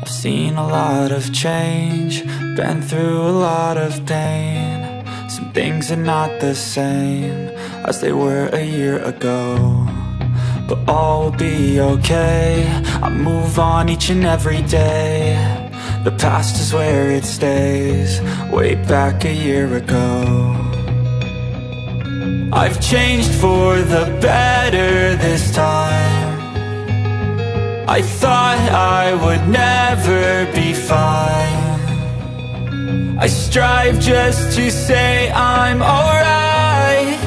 I've seen a lot of change, been through a lot of pain. Some things are not the same as they were a year ago, but all will be okay. I move on each and every day. The past is where it stays, way back a year ago. I've changed for the better this time. I thought I would never be fine. I strive just to say I'm alright,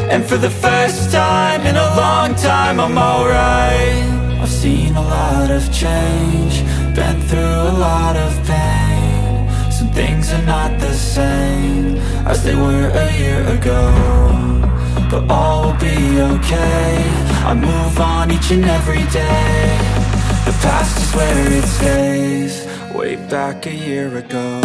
and for the first time in a long time I'm alright. I've seen a lot of change, been through a lot of pain. Some things are not the same as they were a year ago, but all will be okay. I move on each and every day. The past is where it stays, way back a year ago.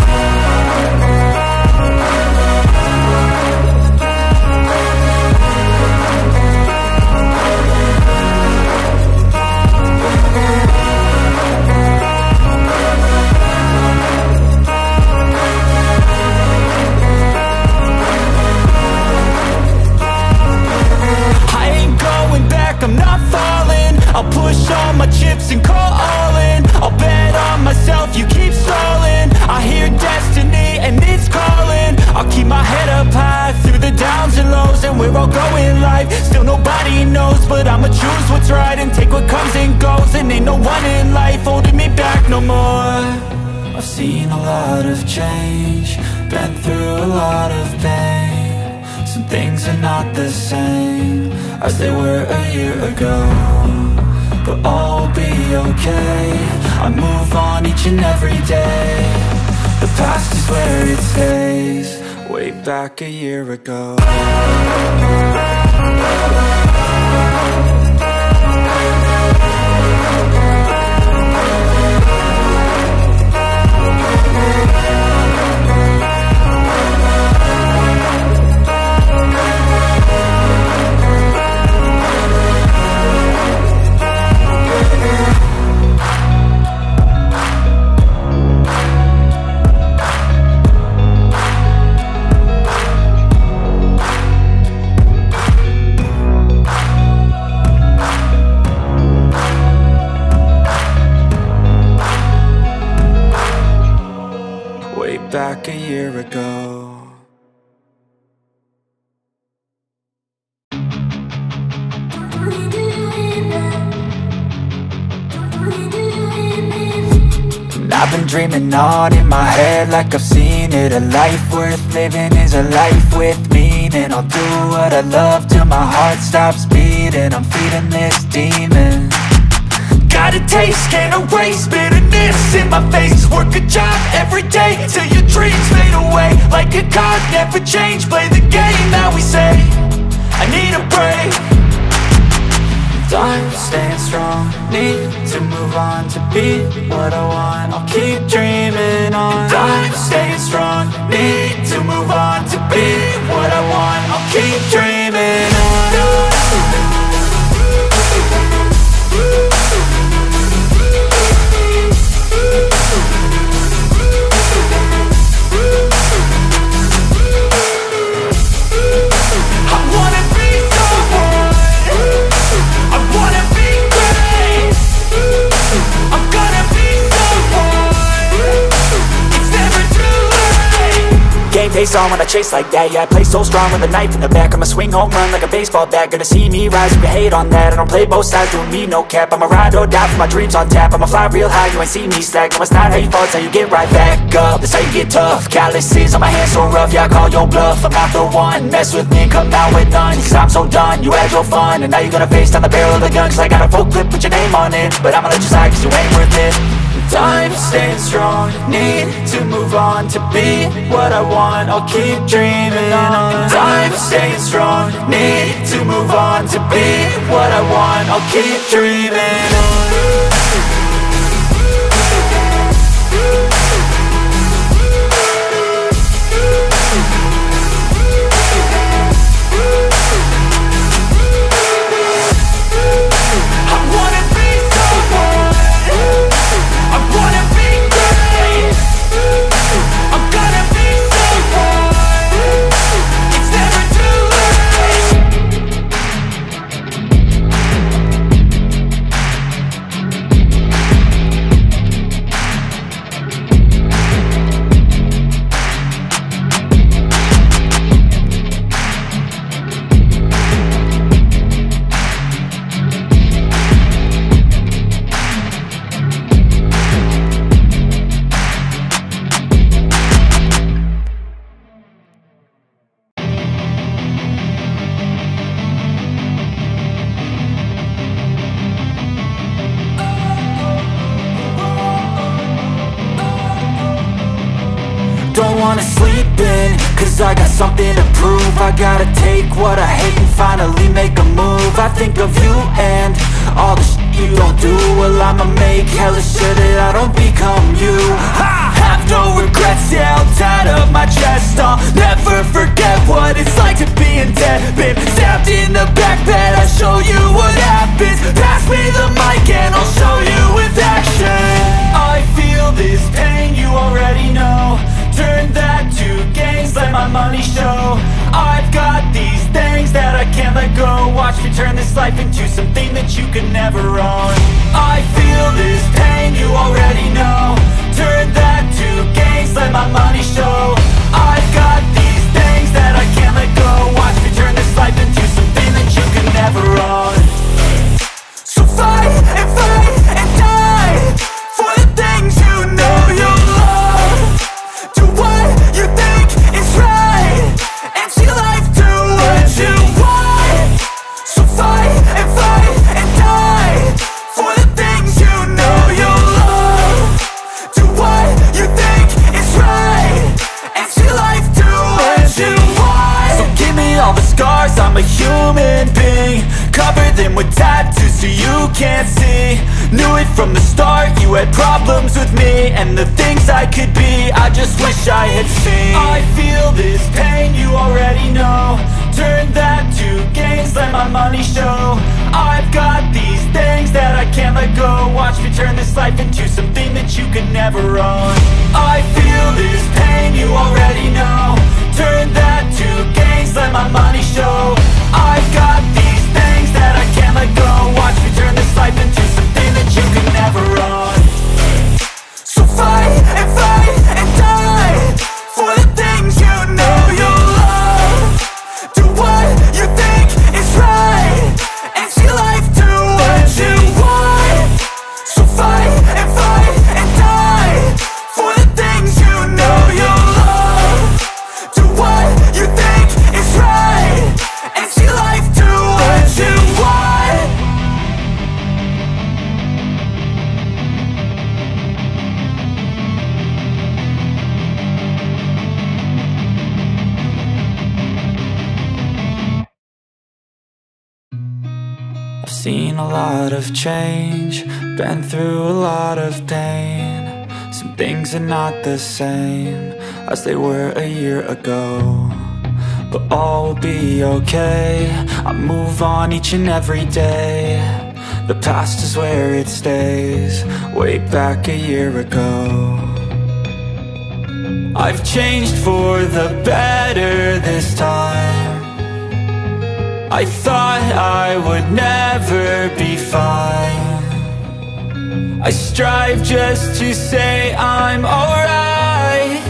I'm not falling. I'll push all my chips and call all in. I'll bet on myself, you keep stalling. I hear destiny and it's calling. I'll keep my head up high through the downs and lows, and we're all going life. Still nobody knows, but I'ma choose what's right and take what comes and goes. And ain't no one in life holding me back no more. I've seen a lot of change, been through a lot of pain. Some things are not the same as they were a year ago, but all will be okay. I move on each and every day. The past is where it stays, way back a year ago. Back a year ago. And I've been dreaming on in my head like I've seen it. A life worth living is a life with meaning. I'll do what I love till my heart stops beating. I'm feeding this demon. Got a taste, can't erase bitterness in my face. Work a job every day till your dreams fade away. Like a card, never change, play the game that we say. I need a break. I'm staying strong, need to move on to be what I want. I'll keep dreaming on. I'm staying strong, need to move on to be what I want. I'll keep dreaming on. Face on when I chase like that. Yeah, I play so strong with a knife in the back. I'ma swing home run like a baseball bat. Gonna see me rise, you can hate on that. I don't play both sides, doing me no cap. I'ma ride or die for my dreams on tap. I'ma fly real high, you ain't see me slack. No, it's not how you fall, it's how you get right back up. That's how you get tough. Calluses on my hands so rough, yeah, I call your bluff. I'm not the one, mess with me and come out with none. Cause I'm so done, you had your fun, and now you're gonna face down the barrel of the gun. Cause I got a full clip, put your name on it, but I'ma let you slide cause you ain't worth it. I'm staying strong, need to move on to be what I want. I'll keep dreaming on. I'm staying strong, need to move on to be what I want. I'll keep dreaming on. I wanna be someone. sleeping, cause I got something to prove. I gotta take what I hate and finally make a move. I think of you and all the shit you don't do. Well, I'ma make hella sure that I don't become you. I have no regrets, yeah, I'll tie up my chest. I'll never forget what it's like to be in debt. Been stabbed in the back bed, I'll show you what happens. Pass me the mic and I'll show you with action. I feel this pain, you already know. Turn that to gains, let my money show. I've got these things that I can't let go. Watch me turn this life into something that you could never own. I feel this pain, you already know. Turn that to gains, let my money show. I've got these things that I can't let go. Watch me turn this life into something that you could never own. So fight and die for the things you know you love. Do what you think is right and see life do what you want. So fight and die for the things you know you love. Do what you think is right and see life do what you want. So give me all the scars, I'm a human being. Cover them with tattoos so you can't see. Knew it from the start, you had problems with me and the things I could be, I just wish I had seen. I feel this pain, you already know. Turn that to gains, let my money show. I've got these things that I can't let go. Watch me turn this life into something that you could never own. I feel this pain, you already know. Turn that to gains, let my money show. I've got these things that I can't let go. Watch me turn this life into something that you could never own. So fight and die for the things you know you love. Do what you think is right and see life do what you want. So fight and die for the things you know you love. Do what you think is right and see life do what you want. I've seen a lot of change, been through a lot of pain. Some things are not the same as they were a year ago, but all will be okay. I move on each and every day. The past is where it stays, way back a year ago. I've changed for the better this time. I thought I would never be fine. I strive just to say I'm alright,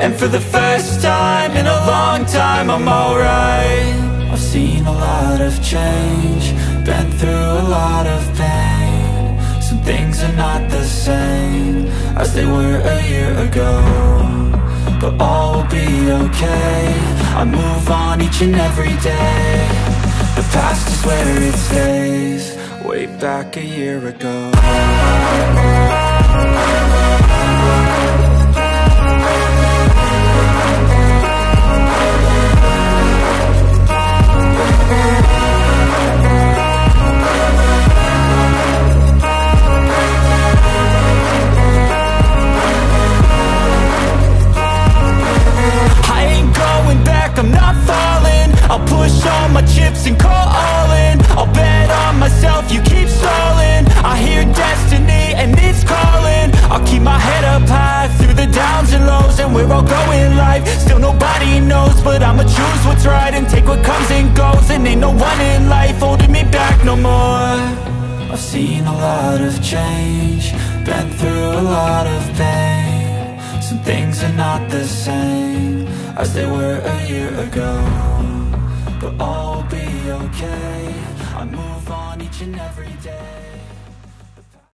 and for the first time in a long time I'm alright. I've seen a lot of change, been through a lot of pain. Some things are not the same as they were a year ago, but all will be okay. I move on each and every day. The past is where it stays, way back a year ago. I'm not falling, I'll push all my chips and call all in. I'll bet on myself, you keep stalling. I hear destiny and it's calling. I'll keep my head up high through the downs and lows, and we're all going life. Still nobody knows, but I'ma choose what's right and take what comes and goes. And ain't no one in life holding me back no more. I've seen a lot of change, been through a lot of pain. Some things are not the same as they were a year ago, but all will be okay. I move on each and every day.